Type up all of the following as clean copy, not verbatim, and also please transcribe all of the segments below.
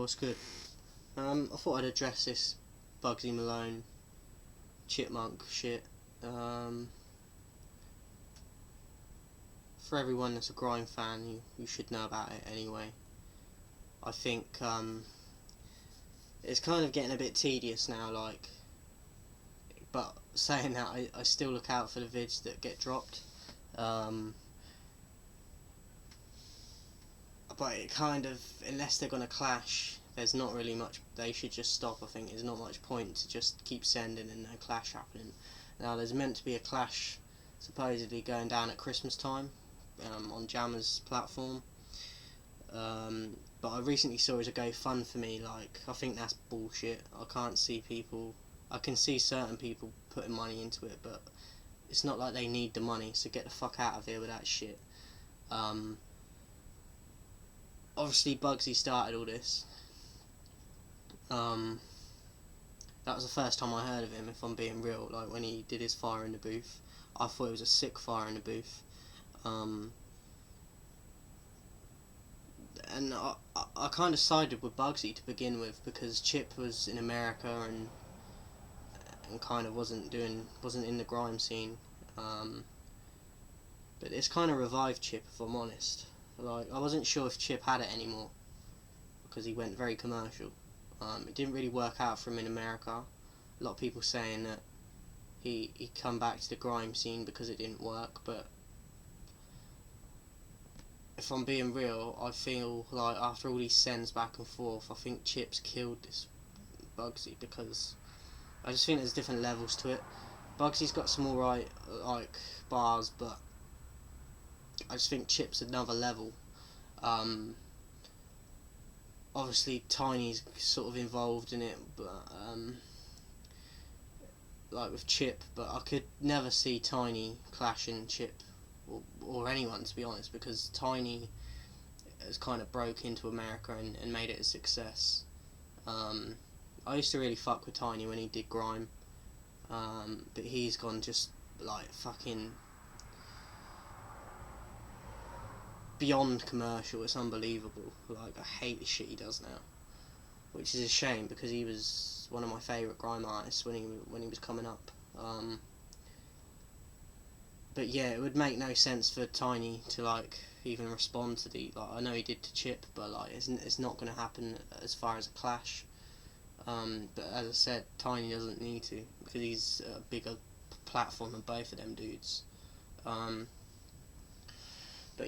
what's good? I thought I'd address this Bugzy Malone Chipmunk shit. For everyone that's a grime fan, you should know about it anyway. I think it's kind of getting a bit tedious now, like, but saying that, I still look out for the vids that get dropped. But it kind of, unless they're gonna clash, there's not really much. They should just stop. I think there's not much point to just keep sending and no clash happening. Now there's meant to be a clash supposedly going down at Christmas time on Jammer's platform, but I recently saw as a GoFundMe. Like, I think that's bullshit. I can't see people. I can see certain people putting money into it, but it's not like they need the money. So get the fuck out of here with that shit. Obviously Bugzy started all this. That was the first time I heard of him, if I'm being real. Like, when he did his fire in the booth, I thought it was a sick fire in the booth. And I kind of sided with Bugzy to begin with, because Chip was in America and kind of wasn't in the grime scene. But it's kind of revived Chip, if I'm honest. Like, I wasn't sure if Chip had it anymore, because he went very commercial. It didn't really work out for him in America. A lot of people saying that he come back to the grime scene because it didn't work, but if I'm being real, I feel like after all these sends back and forth, I think Chip's killed this Bugzy, because I just think there's different levels to it. Bugsy's got some alright, like, bars, but I just think Chip's another level. Obviously Tiny's sort of involved in it, but like with Chip, but I could never see Tiny clashing Chip or anyone, to be honest, because Tiny has kind of broke into America and made it a success. I used to really fuck with Tiny when he did grime, but he's gone just like fucking beyond commercial. It's unbelievable. Like, I hate the shit he does now, which is a shame, because he was one of my favourite grime artists when he was coming up. But yeah, it would make no sense for Tiny to like even respond to the, like, I know he did to Chip, but like it's not going to happen as far as a clash. But as I said, Tiny doesn't need to, because he's a bigger platform than both of them dudes. But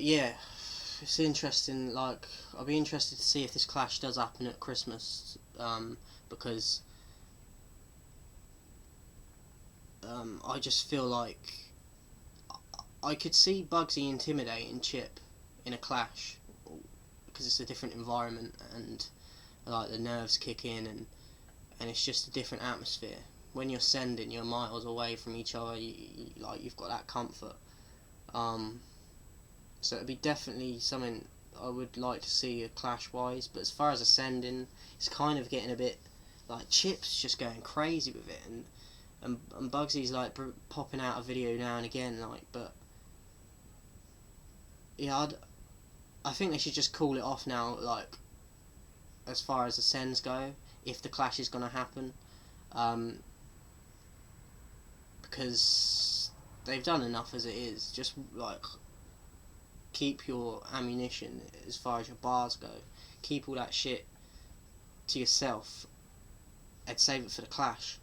yeah, it's interesting. Like, I'll be interested to see if this clash does happen at Christmas, because I just feel like I could see Bugzy intimidating Chip in a clash, because it's a different environment and like the nerves kick in, and it's just a different atmosphere. When you're sending, you're miles away from each other. You've got that comfort. So it'd be definitely something I would like to see a clash wise. But as far as ascending, it's kind of getting a bit like Chip's just going crazy with it, and Bugsy's like popping out a video now and again, like, but yeah, I think they should just call it off now, like, as far as the sends go, if the clash is going to happen, because they've done enough as it is. Just like, keep your ammunition as far as your bars go, keep all that shit to yourself and save it for the clash.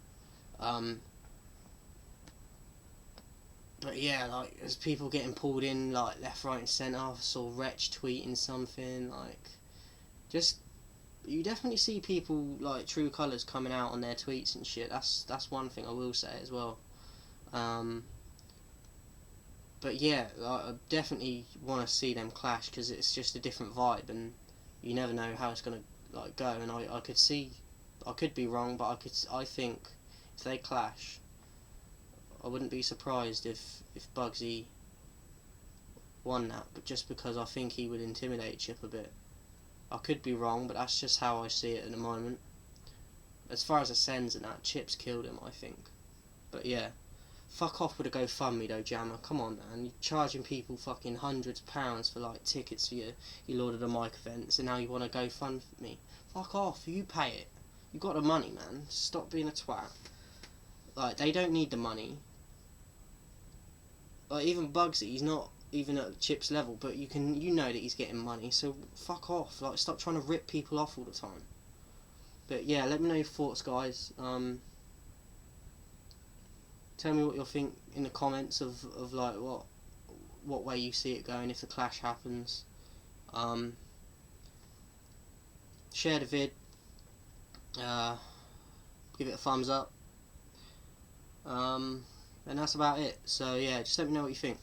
But yeah, like, there's people getting pulled in like left, right and centre. I saw Wretch tweeting something, like, just, you definitely see people like true colours coming out on their tweets and shit. That's one thing I will say as well. But yeah, like, I definitely want to see them clash, because it's just a different vibe, and you never know how it's gonna like go. And I could see, I could be wrong, but I think if they clash, I wouldn't be surprised if Bugzy won that, but just because I think he would intimidate Chip a bit. I could be wrong, but that's just how I see it at the moment. As far as ascends and that, Chip's killed him, I think. But yeah, fuck off with a GoFundMe though, Jammer. Come on, man. You're charging people fucking hundreds of pounds for like tickets for your Lord of the Mic events, and now you want to GoFundMe. fuck off. You pay it. You got the money, man. Stop being a twat. Like, they don't need the money. Like, even Bugzy, he's not even at Chip's level, but you know that he's getting money, so fuck off. Like, stop trying to rip people off all the time. But yeah, let me know your thoughts, guys. Tell me what you'll think in the comments of like what way you see it going if the clash happens. Share the vid. Give it a thumbs up. And that's about it. So yeah, just let me know what you think.